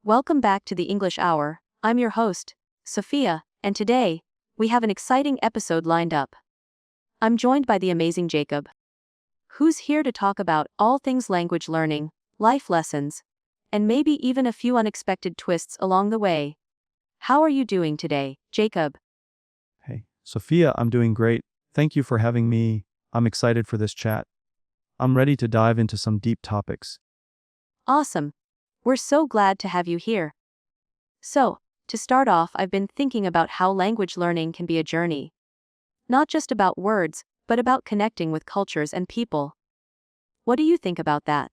Welcome back to the English Hour. I'm your host, Sophia, and today, we have an exciting episode lined up. I'm joined by the amazing Jacob, who's here to talk about all things language learning, life lessons, and maybe even a few unexpected twists along the way. How are you doing today, Jacob? Hey, Sophia, I'm doing great. Thank you for having me. I'm excited for this chat. I'm ready to dive into some deep topics. Awesome. We're so glad to have you here. So, to start off, I've been thinking about how language learning can be a journey. Not just about words, but about connecting with cultures and people. What do you think about that?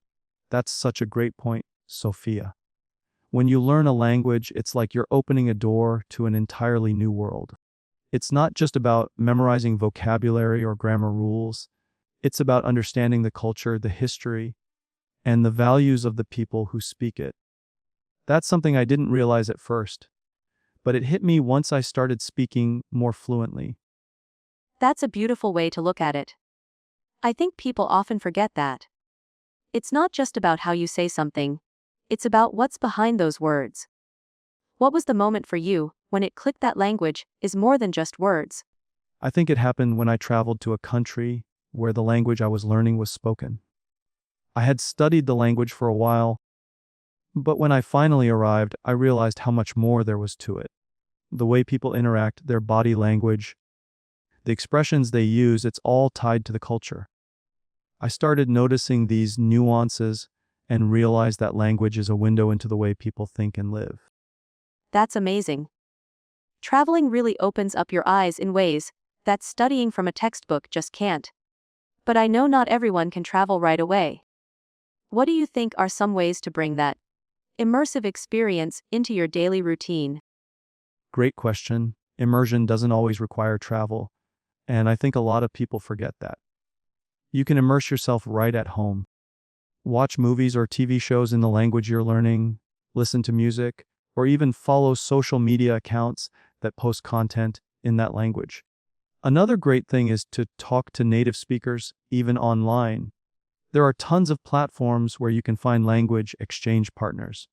That's such a great point, Sophia. When you learn a language, it's like you're opening a door to an entirely new world. It's not just about memorizing vocabulary or grammar rules. It's about understanding the culture, the history, and the values of the people who speak it. That's something I didn't realize at first, but it hit me once I started speaking more fluently. That's a beautiful way to look at it. I think people often forget that. It's not just about how you say something, it's about what's behind those words. What was the moment for you when it clicked that language is more than just words? I think it happened when I traveled to a country where the language I was learning was spoken. I had studied the language for a while, but when I finally arrived, I realized how much more there was to it. The way people interact, their body language, the expressions they use, it's all tied to the culture. I started noticing these nuances and realized that language is a window into the way people think and live. That's amazing. Traveling really opens up your eyes in ways that studying from a textbook just can't. But I know not everyone can travel right away. What do you think are some ways to bring that immersive experience into your daily routine? Great question. Immersion doesn't always require travel, and I think a lot of people forget that. You can immerse yourself right at home. Watch movies or TV shows in the language you're learning, listen to music, or even follow social media accounts that post content in that language. Another great thing is to talk to native speakers, even online. There are tons of platforms where you can find language exchange partners.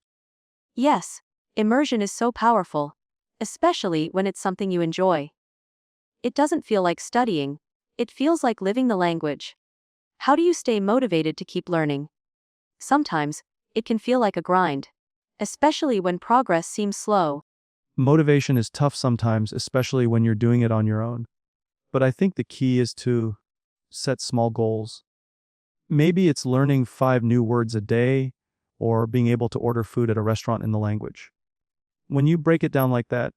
Yes, immersion is so powerful, especially when it's something you enjoy. It doesn't feel like studying, it feels like living the language. How do you stay motivated to keep learning? Sometimes, it can feel like a grind, especially when progress seems slow. Motivation is tough sometimes, especially when you're doing it on your own. But I think the key is to set small goals. Maybe it's learning 5 new words a day, or being able to order food at a restaurant in the language. When you break it down like that,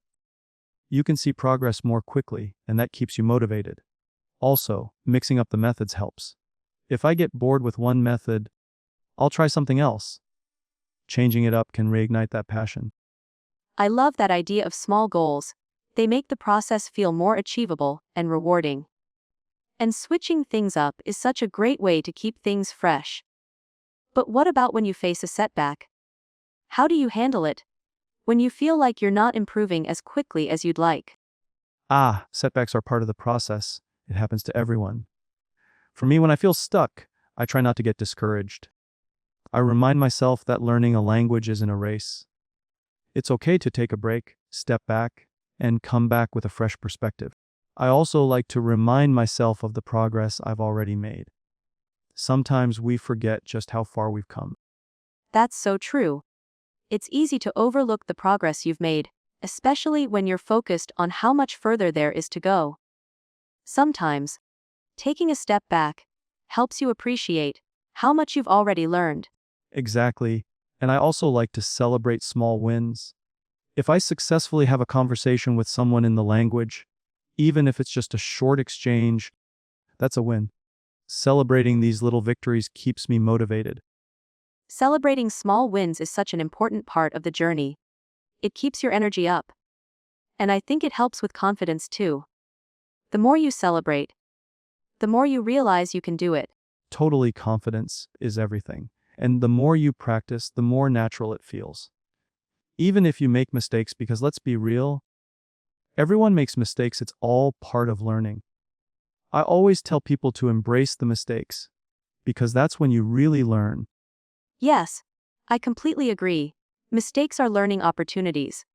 you can see progress more quickly, and that keeps you motivated. Also, mixing up the methods helps. If I get bored with one method, I'll try something else. Changing it up can reignite that passion. I love that idea of small goals. They make the process feel more achievable and rewarding. And switching things up is such a great way to keep things fresh. But what about when you face a setback? How do you handle it? When you feel like you're not improving as quickly as you'd like? Setbacks are part of the process. It happens to everyone. For me, when I feel stuck, I try not to get discouraged. I remind myself that learning a language isn't a race. It's okay to take a break, step back, and come back with a fresh perspective. I also like to remind myself of the progress I've already made. Sometimes we forget just how far we've come. That's so true. It's easy to overlook the progress you've made, especially when you're focused on how much further there is to go. Sometimes, taking a step back helps you appreciate how much you've already learned. Exactly. And I also like to celebrate small wins. If I successfully have a conversation with someone in the language, even if it's just a short exchange, that's a win. Celebrating these little victories keeps me motivated. Celebrating small wins is such an important part of the journey. It keeps your energy up. And I think it helps with confidence too. The more you celebrate, the more you realize you can do it. Totally, confidence is everything. And the more you practice, the more natural it feels. Even if you make mistakes, because let's be real, everyone makes mistakes, it's all part of learning. I always tell people to embrace the mistakes, because that's when you really learn. Yes, I completely agree. Mistakes are learning opportunities.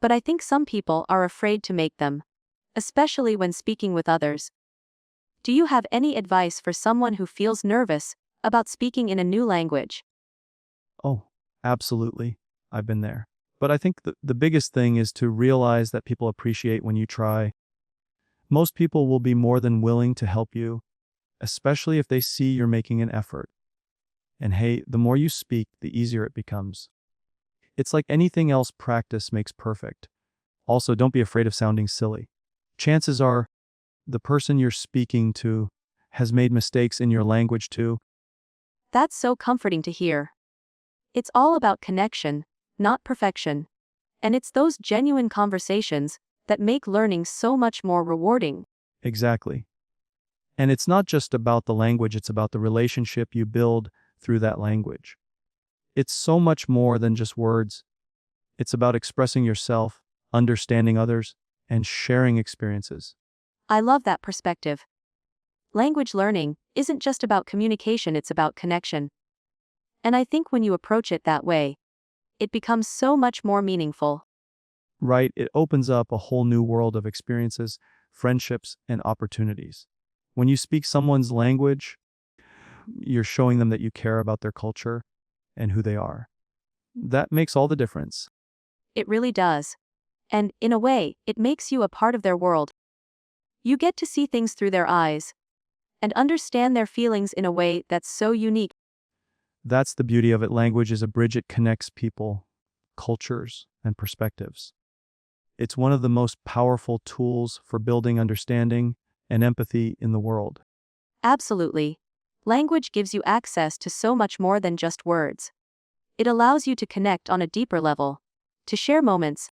But I think some people are afraid to make them, especially when speaking with others. Do you have any advice for someone who feels nervous about speaking in a new language? Oh, absolutely. I've been there. But I think the biggest thing is to realize that people appreciate when you try. Most people will be more than willing to help you, especially if they see you're making an effort. And hey, the more you speak, the easier it becomes. It's like anything else, practice makes perfect. Also, don't be afraid of sounding silly. Chances are the person you're speaking to has made mistakes in your language too. That's so comforting to hear. It's all about connection, not perfection. And it's those genuine conversations that make learning so much more rewarding. Exactly. And it's not just about the language, it's about the relationship you build through that language. It's so much more than just words. It's about expressing yourself, understanding others, and sharing experiences. I love that perspective. Language learning isn't just about communication, it's about connection. And I think when you approach it that way, it becomes so much more meaningful. Right? It opens up a whole new world of experiences, friendships, and opportunities. When you speak someone's language, you're showing them that you care about their culture and who they are. That makes all the difference. It really does. And, in a way, it makes you a part of their world. You get to see things through their eyes and understand their feelings in a way that's so unique. That's the beauty of it. Language is a bridge, it connects people, cultures, and perspectives. It's one of the most powerful tools for building understanding and empathy in the world. Absolutely. Language gives you access to so much more than just words. It allows you to connect on a deeper level, to share moments,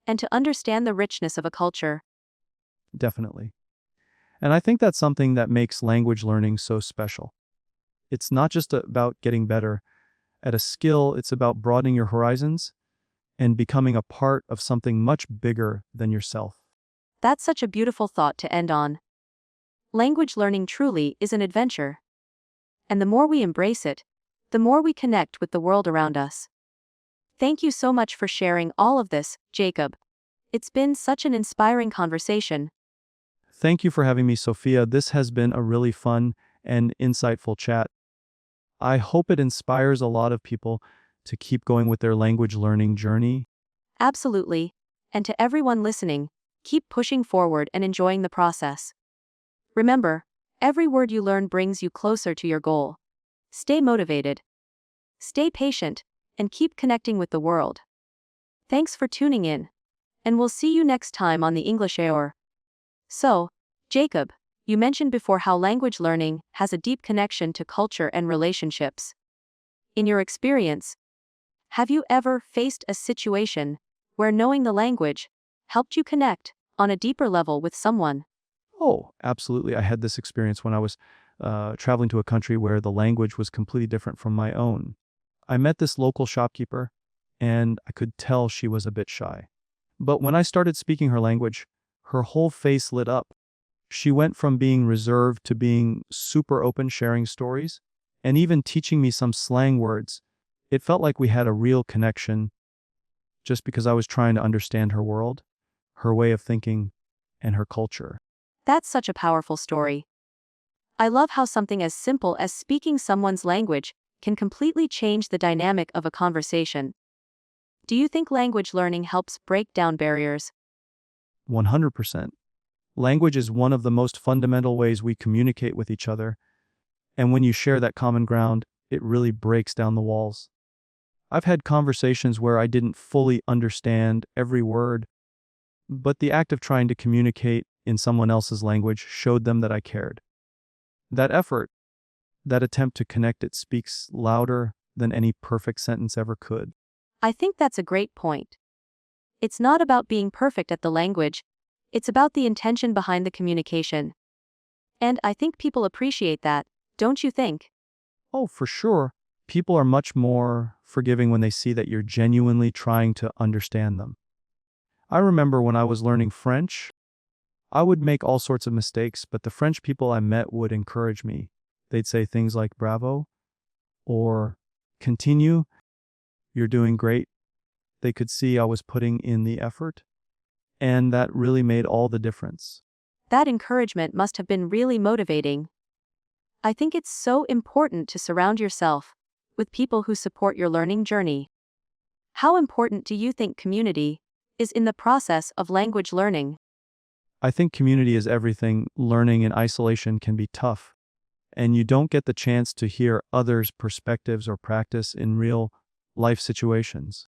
and to understand the richness of a culture. Definitely. And I think that's something that makes language learning so special. It's not just about getting better at a skill, it's about broadening your horizons and becoming a part of something much bigger than yourself. That's such a beautiful thought to end on. Language learning truly is an adventure. And the more we embrace it, the more we connect with the world around us. Thank you so much for sharing all of this, Jacob. It's been such an inspiring conversation. Thank you for having me, Sophia. This has been a really fun and insightful chat. I hope it inspires a lot of people to keep going with their language learning journey. Absolutely. And to everyone listening, keep pushing forward and enjoying the process. Remember, every word you learn brings you closer to your goal. Stay motivated, stay patient, and keep connecting with the world. Thanks for tuning in, and we'll see you next time on the English Hour. So, Jacob, you mentioned before how language learning has a deep connection to culture and relationships. In your experience, have you ever faced a situation where knowing the language helped you connect on a deeper level with someone? Oh, absolutely. I had this experience when I was traveling to a country where the language was completely different from my own. I met this local shopkeeper, and I could tell she was a bit shy. But when I started speaking her language, her whole face lit up. She went from being reserved to being super open, sharing stories, and even teaching me some slang words. It felt like we had a real connection just because I was trying to understand her world, her way of thinking, and her culture. That's such a powerful story. I love how something as simple as speaking someone's language can completely change the dynamic of a conversation. Do you think language learning helps break down barriers? 100%. Language is one of the most fundamental ways we communicate with each other, and when you share that common ground, it really breaks down the walls. I've had conversations where I didn't fully understand every word, but the act of trying to communicate in someone else's language showed them that I cared. That effort, that attempt to connect, it speaks louder than any perfect sentence ever could. I think that's a great point. It's not about being perfect at the language, it's about the intention behind the communication. And I think people appreciate that, don't you think? Oh, for sure. People are much more forgiving when they see that you're genuinely trying to understand them. I remember when I was learning French, I would make all sorts of mistakes, but the French people I met would encourage me. They'd say things like bravo or continue. "You're doing great." They could see I was putting in the effort, and that really made all the difference. That encouragement must have been really motivating. I think it's so important to surround yourself with people who support your learning journey. How important do you think community is in the process of language learning? I think community is everything. Learning in isolation can be tough, and you don't get the chance to hear others' perspectives or practice in real life situations.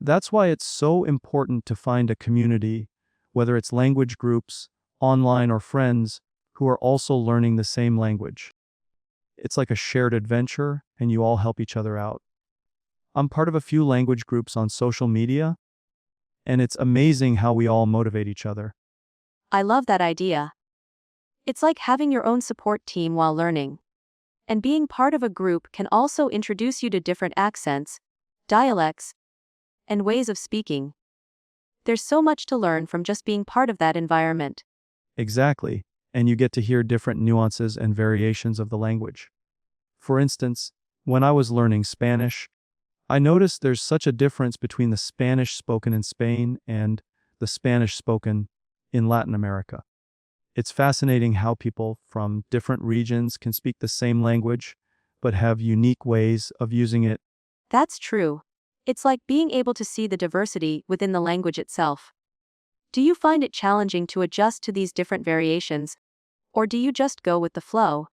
That's why it's so important to find a community, whether it's language groups, online, or friends, who are also learning the same language. It's like a shared adventure, and you all help each other out. I'm part of a few language groups on social media, and it's amazing how we all motivate each other. I love that idea. It's like having your own support team while learning. And being part of a group can also introduce you to different accents, dialects, and ways of speaking. There's so much to learn from just being part of that environment. Exactly, and you get to hear different nuances and variations of the language. For instance, when I was learning Spanish, I noticed there's such a difference between the Spanish spoken in Spain and the Spanish spoken in Latin America. It's fascinating how people from different regions can speak the same language, but have unique ways of using it. That's true. It's like being able to see the diversity within the language itself. Do you find it challenging to adjust to these different variations, or do you just go with the flow?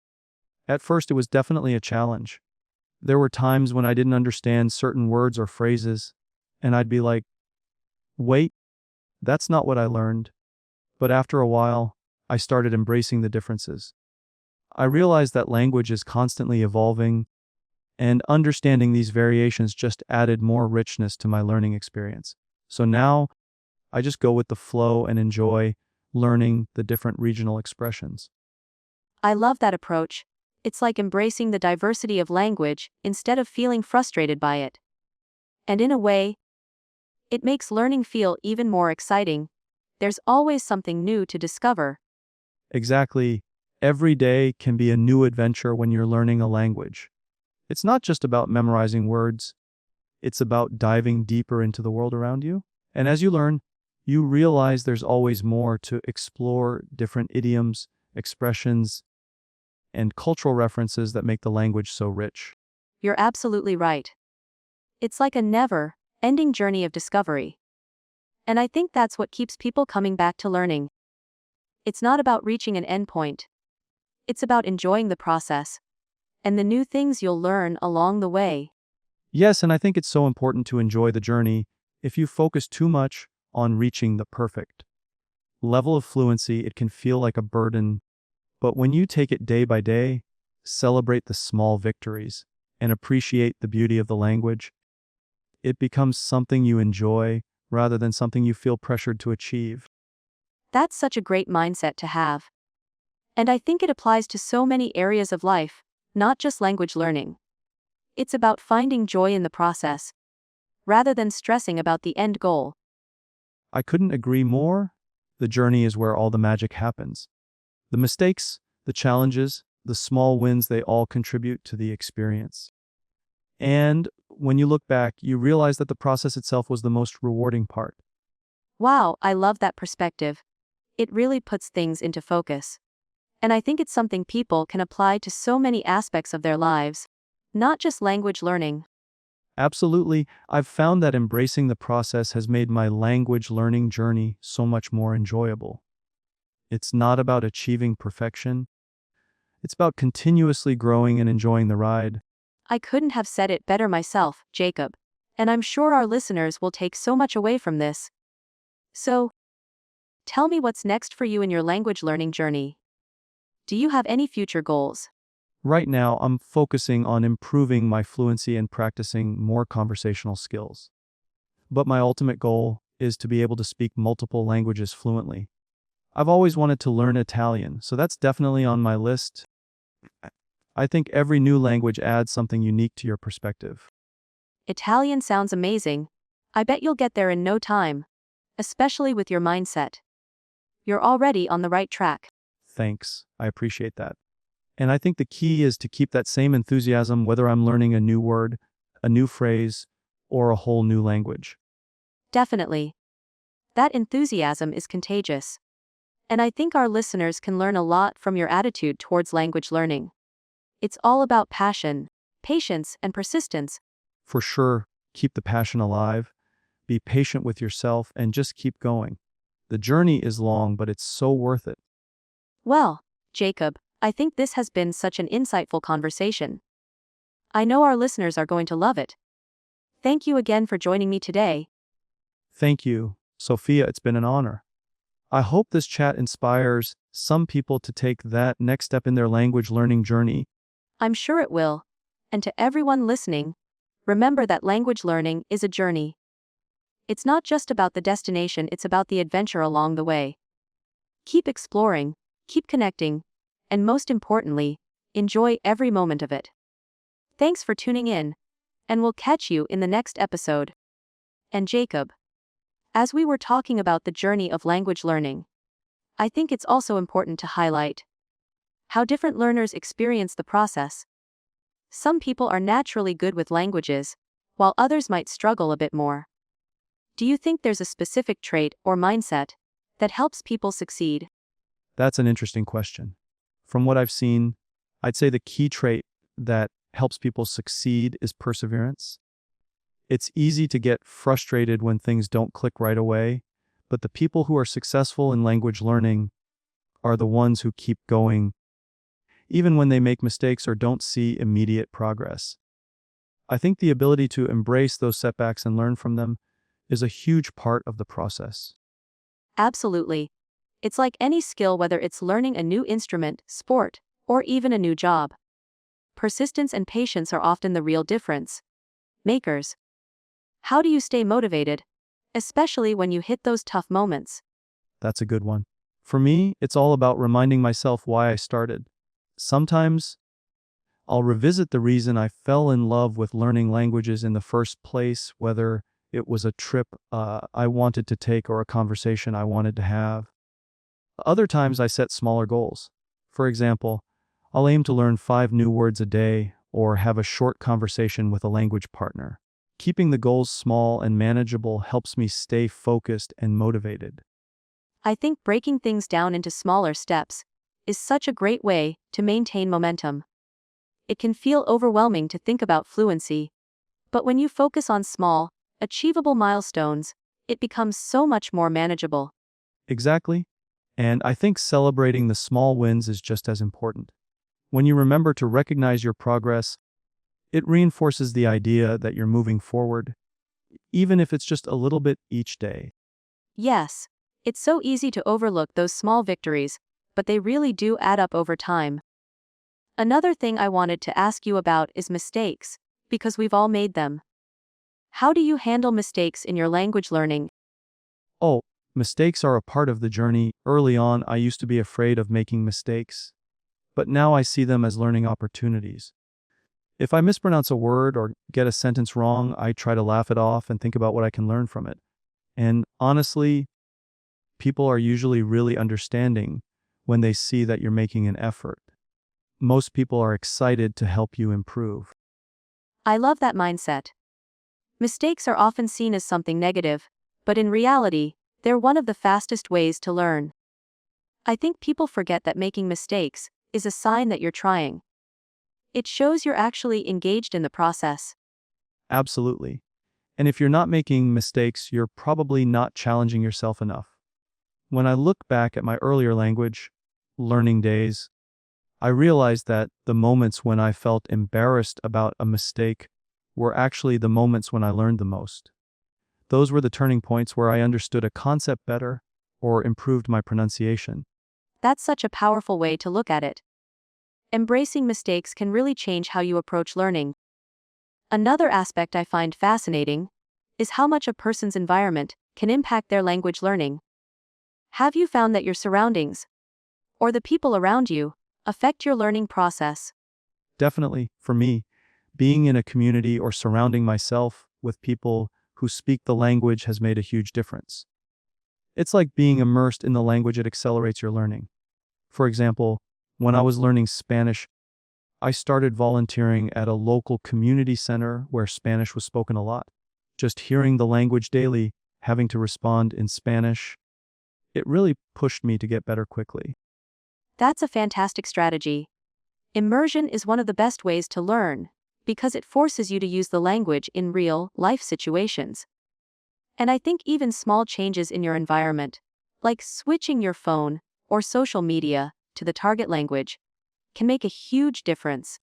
At first, it was definitely a challenge. There were times when I didn't understand certain words or phrases, and I'd be like, wait, that's not what I learned. But after a while, I started embracing the differences. I realized that language is constantly evolving, and understanding these variations just added more richness to my learning experience. So now, I just go with the flow and enjoy learning the different regional expressions. I love that approach. It's like embracing the diversity of language instead of feeling frustrated by it. And in a way, it makes learning feel even more exciting. There's always something new to discover. Exactly. Every day can be a new adventure when you're learning a language. It's not just about memorizing words, it's about diving deeper into the world around you. And as you learn, you realize there's always more to explore, different idioms, expressions, and cultural references that make the language so rich. You're absolutely right. It's like a never-ending journey of discovery. And I think that's what keeps people coming back to learning. It's not about reaching an endpoint. It's about enjoying the process and the new things you'll learn along the way. Yes, and I think it's so important to enjoy the journey. If you focus too much on reaching the perfect level of fluency, it can feel like a burden. But when you take it day by day, celebrate the small victories, and appreciate the beauty of the language, it becomes something you enjoy rather than something you feel pressured to achieve. That's such a great mindset to have. And I think it applies to so many areas of life, not just language learning. It's about finding joy in the process, rather than stressing about the end goal. I couldn't agree more. The journey is where all the magic happens. The mistakes, the challenges, the small wins, they all contribute to the experience. And when you look back, you realize that the process itself was the most rewarding part. Wow, I love that perspective. It really puts things into focus. And I think it's something people can apply to so many aspects of their lives, not just language learning. Absolutely, I've found that embracing the process has made my language learning journey so much more enjoyable. It's not about achieving perfection, it's about continuously growing and enjoying the ride. I couldn't have said it better myself, Jacob. And I'm sure our listeners will take so much away from this. So, tell me what's next for you in your language learning journey. Do you have any future goals? Right now, I'm focusing on improving my fluency and practicing more conversational skills. But my ultimate goal is to be able to speak multiple languages fluently. I've always wanted to learn Italian, so that's definitely on my list. I think every new language adds something unique to your perspective. Italian sounds amazing. I bet you'll get there in no time, especially with your mindset. You're already on the right track. Thanks, I appreciate that. And I think the key is to keep that same enthusiasm whether I'm learning a new word, a new phrase, or a whole new language. Definitely. That enthusiasm is contagious. And I think our listeners can learn a lot from your attitude towards language learning. It's all about passion, patience, and persistence. For sure, keep the passion alive, be patient with yourself, and just keep going. The journey is long, but it's so worth it. Well, Jacob, I think this has been such an insightful conversation. I know our listeners are going to love it. Thank you again for joining me today. Thank you, Sophia. It's been an honor. I hope this chat inspires some people to take that next step in their language learning journey. I'm sure it will. And to everyone listening, remember that language learning is a journey. It's not just about the destination, it's about the adventure along the way. Keep exploring, keep connecting, and most importantly, enjoy every moment of it. Thanks for tuning in, and we'll catch you in the next episode. And Jacob, as we were talking about the journey of language learning, I think it's also important to highlight how different learners experience the process. Some people are naturally good with languages, while others might struggle a bit more. Do you think there's a specific trait or mindset that helps people succeed? That's an interesting question. From what I've seen, I'd say the key trait that helps people succeed is perseverance. It's easy to get frustrated when things don't click right away, but the people who are successful in language learning are the ones who keep going, even when they make mistakes or don't see immediate progress. I think the ability to embrace those setbacks and learn from them is a huge part of the process. Absolutely. It's like any skill, whether it's learning a new instrument, sport, or even a new job. Persistence and patience are often the real difference makers. How do you stay motivated, especially when you hit those tough moments? That's a good one. For me, it's all about reminding myself why I started. Sometimes I'll revisit the reason I fell in love with learning languages in the first place, whether it was a trip I wanted to take or a conversation I wanted to have. Other times I set smaller goals. For example, I'll aim to learn 5 new words a day or have a short conversation with a language partner. Keeping the goals small and manageable helps me stay focused and motivated. I think breaking things down into smaller steps is such a great way to maintain momentum. It can feel overwhelming to think about fluency, but when you focus on small, achievable milestones, it becomes so much more manageable. Exactly. And I think celebrating the small wins is just as important. When you remember to recognize your progress, it reinforces the idea that you're moving forward, even if it's just a little bit each day. Yes, it's so easy to overlook those small victories, but they really do add up over time. Another thing I wanted to ask you about is mistakes, because we've all made them. How do you handle mistakes in your language learning? Oh, mistakes are a part of the journey. Early on, I used to be afraid of making mistakes, but now I see them as learning opportunities. If I mispronounce a word or get a sentence wrong, I try to laugh it off and think about what I can learn from it. And honestly, people are usually really understanding when they see that you're making an effort. Most people are excited to help you improve. I love that mindset. Mistakes are often seen as something negative, but in reality, they're one of the fastest ways to learn. I think people forget that making mistakes is a sign that you're trying. It shows you're actually engaged in the process. Absolutely. And if you're not making mistakes, you're probably not challenging yourself enough. When I look back at my earlier language learning days, I realized that the moments when I felt embarrassed about a mistake were actually the moments when I learned the most. Those were the turning points where I understood a concept better or improved my pronunciation. That's such a powerful way to look at it. Embracing mistakes can really change how you approach learning. Another aspect I find fascinating is how much a person's environment can impact their language learning. Have you found that your surroundings, or the people around you, affect your learning process? Definitely, for me, being in a community or surrounding myself with people who speak the language has made a huge difference. It's like being immersed in the language, it accelerates your learning. For example, when I was learning Spanish, I started volunteering at a local community center where Spanish was spoken a lot. Just hearing the language daily, having to respond in Spanish, it really pushed me to get better quickly. That's a fantastic strategy. Immersion is one of the best ways to learn, because it forces you to use the language in real, life situations. And I think even small changes in your environment, like switching your phone or social media to the target language, can make a huge difference.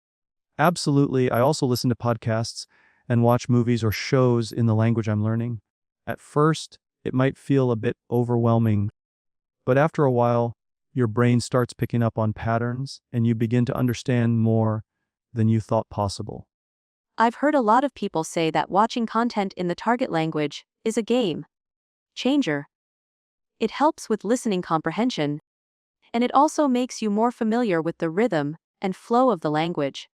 Absolutely, I also listen to podcasts and watch movies or shows in the language I'm learning. At first, it might feel a bit overwhelming, but after a while, your brain starts picking up on patterns and you begin to understand more than you thought possible. I've heard a lot of people say that watching content in the target language is a game changer. It helps with listening comprehension, and it also makes you more familiar with the rhythm and flow of the language.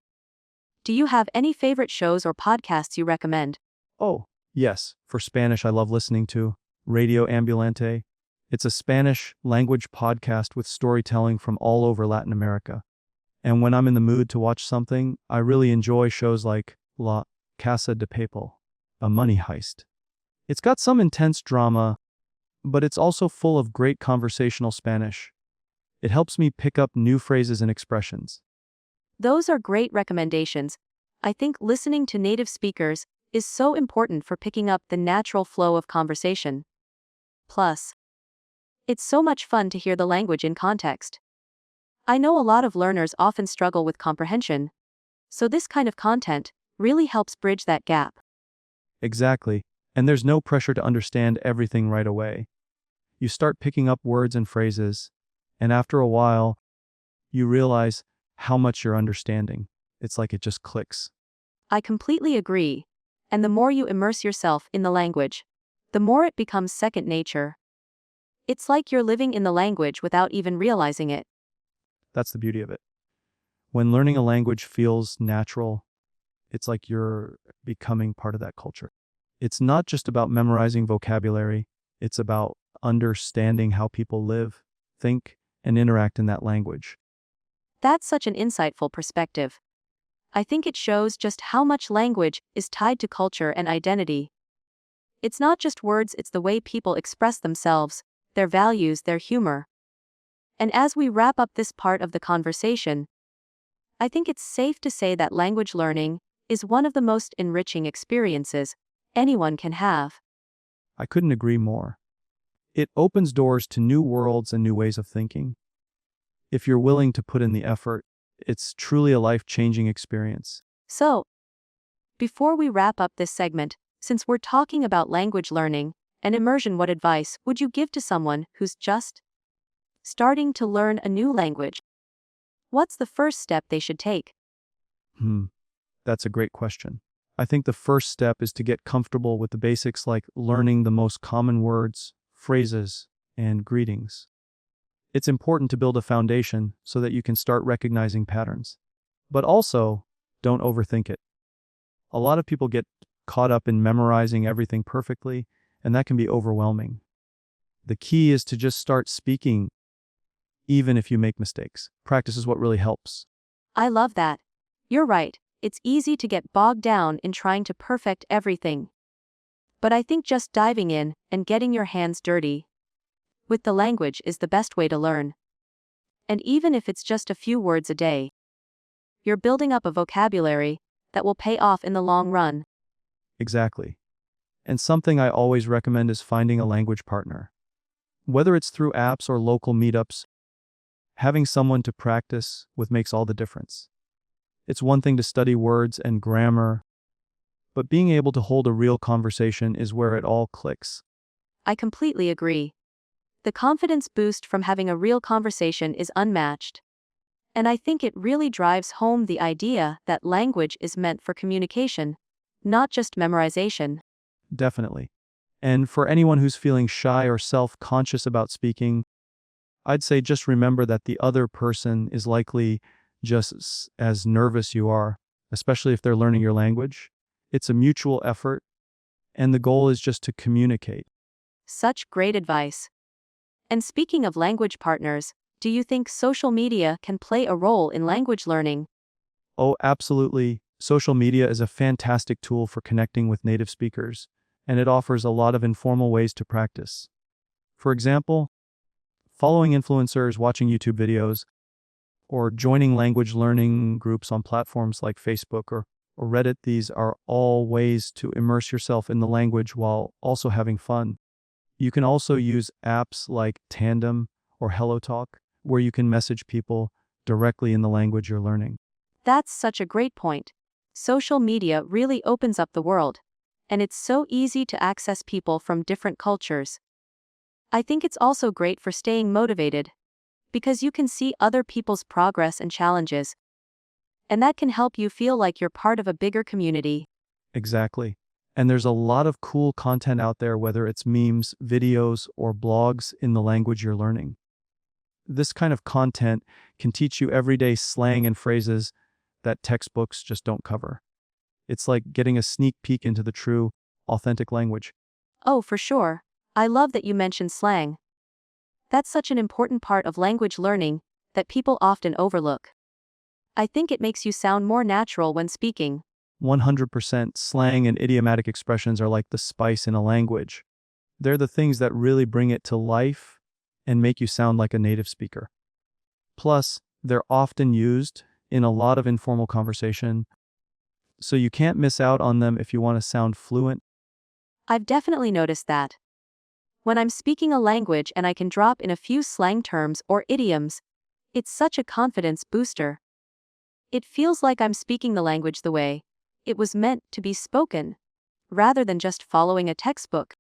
Do you have any favorite shows or podcasts you recommend? Oh, yes, for Spanish, I love listening to Radio Ambulante. It's a Spanish language podcast with storytelling from all over Latin America. And when I'm in the mood to watch something, I really enjoy shows like La Casa de Papel, a money heist. It's got some intense drama, but it's also full of great conversational Spanish. It helps me pick up new phrases and expressions. Those are great recommendations. I think listening to native speakers is so important for picking up the natural flow of conversation. Plus, it's so much fun to hear the language in context. I know a lot of learners often struggle with comprehension, so this kind of content really helps bridge that gap. Exactly. And there's no pressure to understand everything right away. You start picking up words and phrases, and after a while, you realize how much you're understanding. It's like it just clicks. I completely agree. And the more you immerse yourself in the language, the more it becomes second nature. It's like you're living in the language without even realizing it. That's the beauty of it. When learning a language feels natural, it's like you're becoming part of that culture. It's not just about memorizing vocabulary, it's about understanding how people live, think, and interact in that language. That's such an insightful perspective. I think it shows just how much language is tied to culture and identity. It's not just words, it's the way people express themselves, their values, their humor. And as we wrap up this part of the conversation, I think it's safe to say that language learning is one of the most enriching experiences anyone can have. I couldn't agree more. It opens doors to new worlds and new ways of thinking. If you're willing to put in the effort, it's truly a life-changing experience. So, before we wrap up this segment, since we're talking about language learning and immersion, what advice would you give to someone who's just starting to learn a new language? What's the first step they should take? That's a great question. I think the first step is to get comfortable with the basics like learning the most common words, phrases, and greetings. It's important to build a foundation so that you can start recognizing patterns. But also, don't overthink it. A lot of people get caught up in memorizing everything perfectly, and that can be overwhelming. The key is to just start speaking, even if you make mistakes. Practice is what really helps. I love that. You're right, it's easy to get bogged down in trying to perfect everything. But I think just diving in and getting your hands dirty with the language is the best way to learn. And even if it's just a few words a day, you're building up a vocabulary that will pay off in the long run. Exactly. And something I always recommend is finding a language partner. Whether it's through apps or local meetups, having someone to practice with makes all the difference. It's one thing to study words and grammar, but being able to hold a real conversation is where it all clicks. I completely agree. The confidence boost from having a real conversation is unmatched. And I think it really drives home the idea that language is meant for communication, not just memorization. Definitely. And for anyone who's feeling shy or self-conscious about speaking, I'd say just remember that the other person is likely just as nervous you are, especially if they're learning your language. It's a mutual effort, and the goal is just to communicate. Such great advice. And speaking of language partners, do you think social media can play a role in language learning? Oh, absolutely. Social media is a fantastic tool for connecting with native speakers. and it offers a lot of informal ways to practice. For example, following influencers, watching YouTube videos, or joining language learning groups on platforms like Facebook or Reddit. These are all ways to immerse yourself in the language while also having fun. You can also use apps like Tandem or HelloTalk, where you can message people directly in the language you're learning. That's such a great point. Social media really opens up the world, and it's so easy to access people from different cultures. I think it's also great for staying motivated, because you can see other people's progress and challenges, and that can help you feel like you're part of a bigger community. Exactly. And there's a lot of cool content out there, whether it's memes, videos, or blogs in the language you're learning. This kind of content can teach you everyday slang and phrases that textbooks just don't cover. It's like getting a sneak peek into the true, authentic language. Oh, for sure. I love that you mentioned slang. That's such an important part of language learning that people often overlook. I think it makes you sound more natural when speaking. 100% slang and idiomatic expressions are like the spice in a language. They're the things that really bring it to life and make you sound like a native speaker. Plus, they're often used in a lot of informal conversation, so you can't miss out on them if you want to sound fluent. I've definitely noticed that. When I'm speaking a language and I can drop in a few slang terms or idioms, it's such a confidence booster. It feels like I'm speaking the language the way it was meant to be spoken, rather than just following a textbook.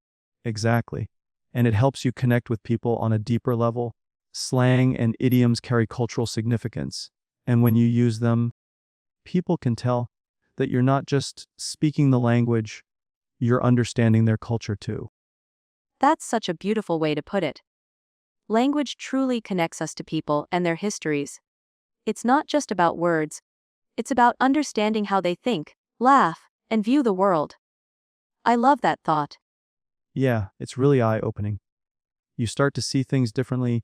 Exactly. And it helps you connect with people on a deeper level. Slang and idioms carry cultural significance, and when you use them, people can tell that you're not just speaking the language, you're understanding their culture too. That's such a beautiful way to put it. Language truly connects us to people and their histories. It's not just about words, it's about understanding how they think, laugh, and view the world. I love that thought. Yeah, it's really eye-opening. You start to see things differently,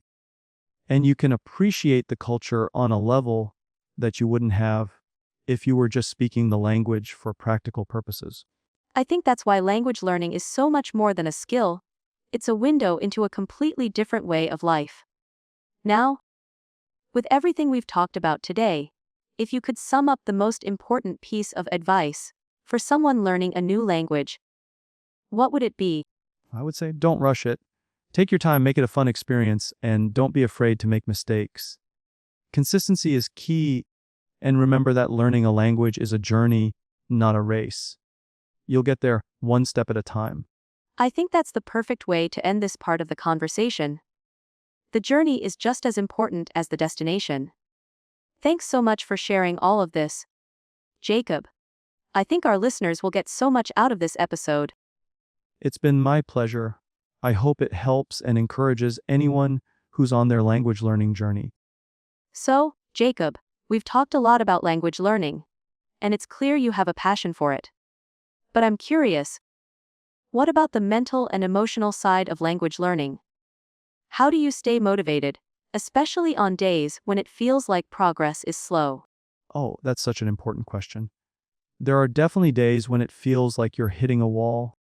and you can appreciate the culture on a level that you wouldn't have if you were just speaking the language for practical purposes. I think that's why language learning is so much more than a skill. It's a window into a completely different way of life. Now, with everything we've talked about today, if you could sum up the most important piece of advice for someone learning a new language, what would it be? I would say don't rush it. Take your time, make it a fun experience, and don't be afraid to make mistakes. Consistency is key, and remember that learning a language is a journey, not a race. You'll get there one step at a time. I think that's the perfect way to end this part of the conversation. The journey is just as important as the destination. Thanks so much for sharing all of this, Jacob. I think our listeners will get so much out of this episode. It's been my pleasure. I hope it helps and encourages anyone who's on their language learning journey. So, Jacob, we've talked a lot about language learning, and it's clear you have a passion for it. But I'm curious, what about the mental and emotional side of language learning? How do you stay motivated, especially on days when it feels like progress is slow? Oh, that's such an important question. There are definitely days when it feels like you're hitting a wall.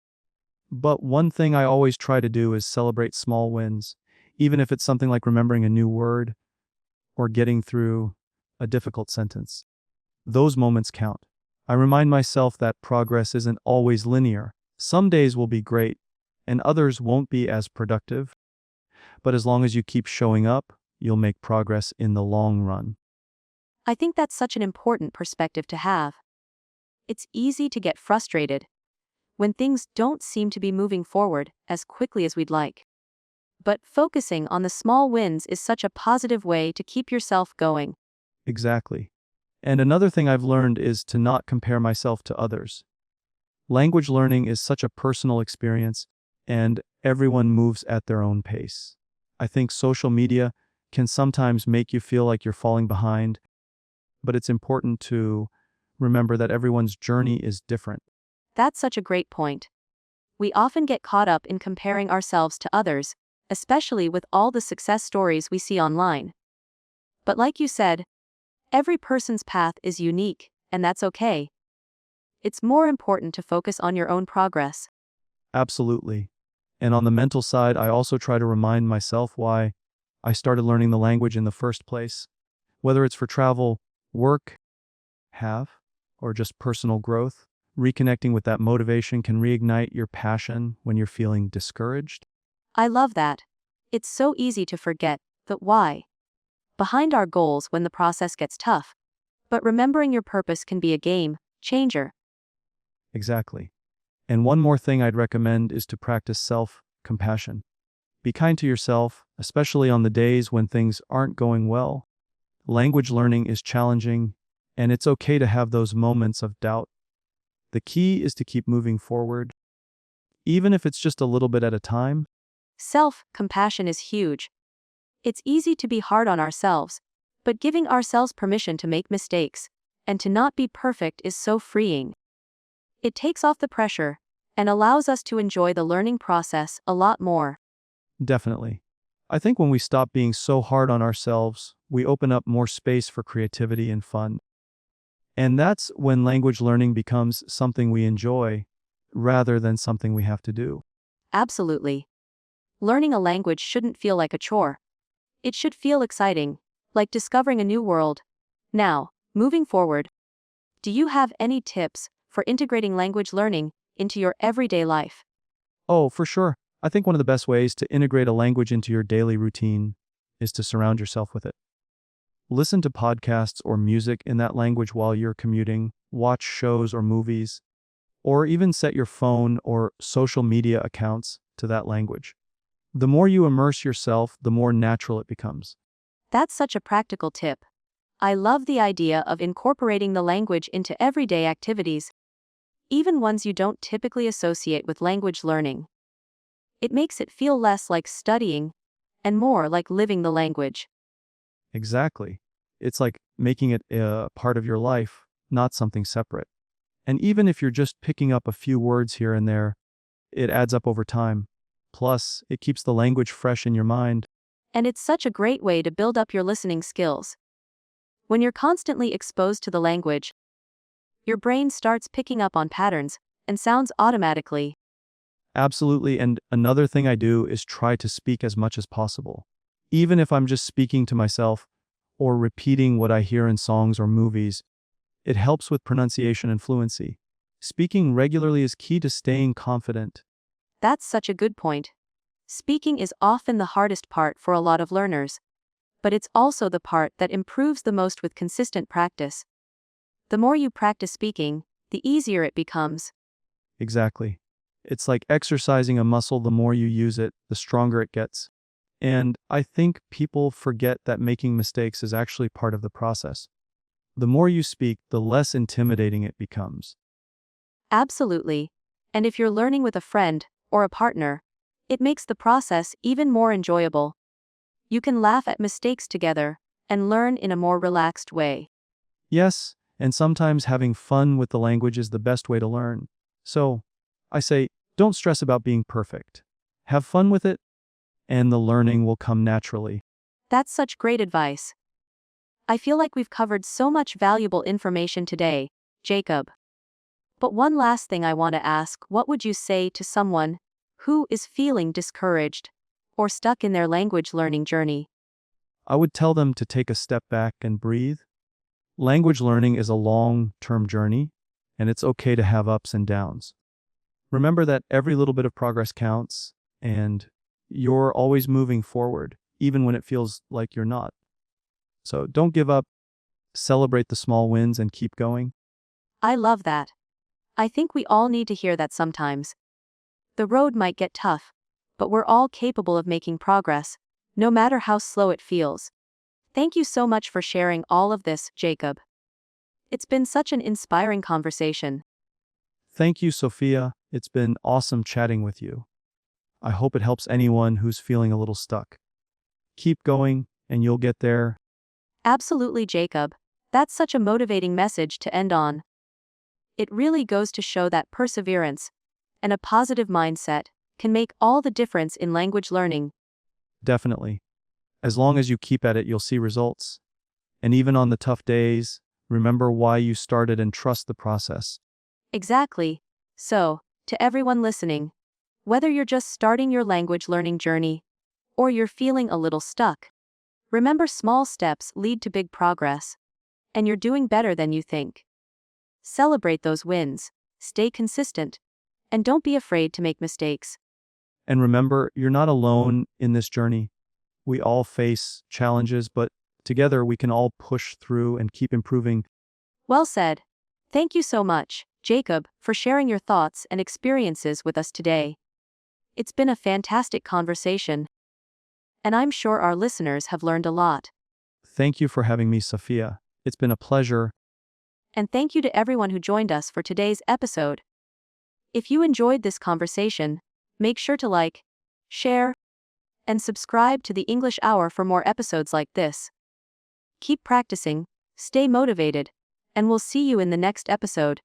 But one thing I always try to do is celebrate small wins, even if it's something like remembering a new word or getting through a difficult sentence. Those moments count. I remind myself that progress isn't always linear. Some days will be great, and others won't be as productive. But as long as you keep showing up, you'll make progress in the long run. I think that's such an important perspective to have. It's easy to get frustrated when things don't seem to be moving forward as quickly as we'd like. But focusing on the small wins is such a positive way to keep yourself going. Exactly. And another thing I've learned is to not compare myself to others. Language learning is such a personal experience, and everyone moves at their own pace. I think social media can sometimes make you feel like you're falling behind, but it's important to remember that everyone's journey is different. That's such a great point. We often get caught up in comparing ourselves to others, especially with all the success stories we see online. But like you said, every person's path is unique, and that's okay. It's more important to focus on your own progress. Absolutely. And on the mental side, I also try to remind myself why I started learning the language in the first place. Whether it's for travel, work, or just personal growth, reconnecting with that motivation can reignite your passion when you're feeling discouraged. I love that. It's so easy to forget the why behind our goals when the process gets tough. But remembering your purpose can be a game changer. Exactly. And one more thing I'd recommend is to practice self-compassion. Be kind to yourself, especially on the days when things aren't going well. Language learning is challenging, and it's okay to have those moments of doubt. The key is to keep moving forward, even if it's just a little bit at a time. Self-compassion is huge. It's easy to be hard on ourselves, but giving ourselves permission to make mistakes and to not be perfect is so freeing. It takes off the pressure and allows us to enjoy the learning process a lot more. Definitely. I think when we stop being so hard on ourselves, we open up more space for creativity and fun. And that's when language learning becomes something we enjoy rather than something we have to do. Absolutely. Learning a language shouldn't feel like a chore. It should feel exciting, like discovering a new world. Now, moving forward, do you have any tips for integrating language learning into your everyday life? Oh, for sure. I think one of the best ways to integrate a language into your daily routine is to surround yourself with it. Listen to podcasts or music in that language while you're commuting, watch shows or movies, or even set your phone or social media accounts to that language. The more you immerse yourself, the more natural it becomes. That's such a practical tip. I love the idea of incorporating the language into everyday activities, even ones you don't typically associate with language learning. It makes it feel less like studying and more like living the language. Exactly. It's like making it a part of your life, not something separate. And even if you're just picking up a few words here and there, it adds up over time. Plus, it keeps the language fresh in your mind. And it's such a great way to build up your listening skills. When you're constantly exposed to the language, your brain starts picking up on patterns and sounds automatically. Absolutely. And another thing I do is try to speak as much as possible. Even if I'm just speaking to myself or repeating what I hear in songs or movies, it helps with pronunciation and fluency. Speaking regularly is key to staying confident. That's such a good point. Speaking is often the hardest part for a lot of learners, but it's also the part that improves the most with consistent practice. The more you practice speaking, the easier it becomes. Exactly. It's like exercising a muscle. The more you use it, the stronger it gets. And I think people forget that making mistakes is actually part of the process. The more you speak, the less intimidating it becomes. Absolutely. And if you're learning with a friend or a partner, it makes the process even more enjoyable. You can laugh at mistakes together and learn in a more relaxed way. Yes, and sometimes having fun with the language is the best way to learn. So, I say, don't stress about being perfect. Have fun with it, and the learning will come naturally. That's such great advice. I feel like we've covered so much valuable information today, Jacob. But one last thing I want to ask: what would you say to someone who is feeling discouraged or stuck in their language learning journey? I would tell them to take a step back and breathe. Language learning is a long-term journey, and it's okay to have ups and downs. Remember that every little bit of progress counts, and you're always moving forward, even when it feels like you're not. So don't give up, celebrate the small wins, and keep going. I love that. I think we all need to hear that sometimes. The road might get tough, but we're all capable of making progress, no matter how slow it feels. Thank you so much for sharing all of this, Jacob. It's been such an inspiring conversation. Thank you, Sophia. It's been awesome chatting with you. I hope it helps anyone who's feeling a little stuck. Keep going, and you'll get there. Absolutely, Jacob. That's such a motivating message to end on. It really goes to show that perseverance and a positive mindset can make all the difference in language learning. Definitely. As long as you keep at it, you'll see results. And even on the tough days, remember why you started and trust the process. Exactly. So, to everyone listening, Whether you're just starting your language learning journey, or you're feeling a little stuck, remember small steps lead to big progress, and you're doing better than you think. Celebrate those wins, stay consistent, and don't be afraid to make mistakes. And remember, you're not alone in this journey. We all face challenges, but together we can all push through and keep improving. Well said. Thank you so much, Jacob, for sharing your thoughts and experiences with us today. It's been a fantastic conversation, and I'm sure our listeners have learned a lot. Thank you for having me, Sophia. It's been a pleasure. And thank you to everyone who joined us for today's episode. If you enjoyed this conversation, make sure to like, share, and subscribe to the English Hour for more episodes like this. Keep practicing, stay motivated, and we'll see you in the next episode.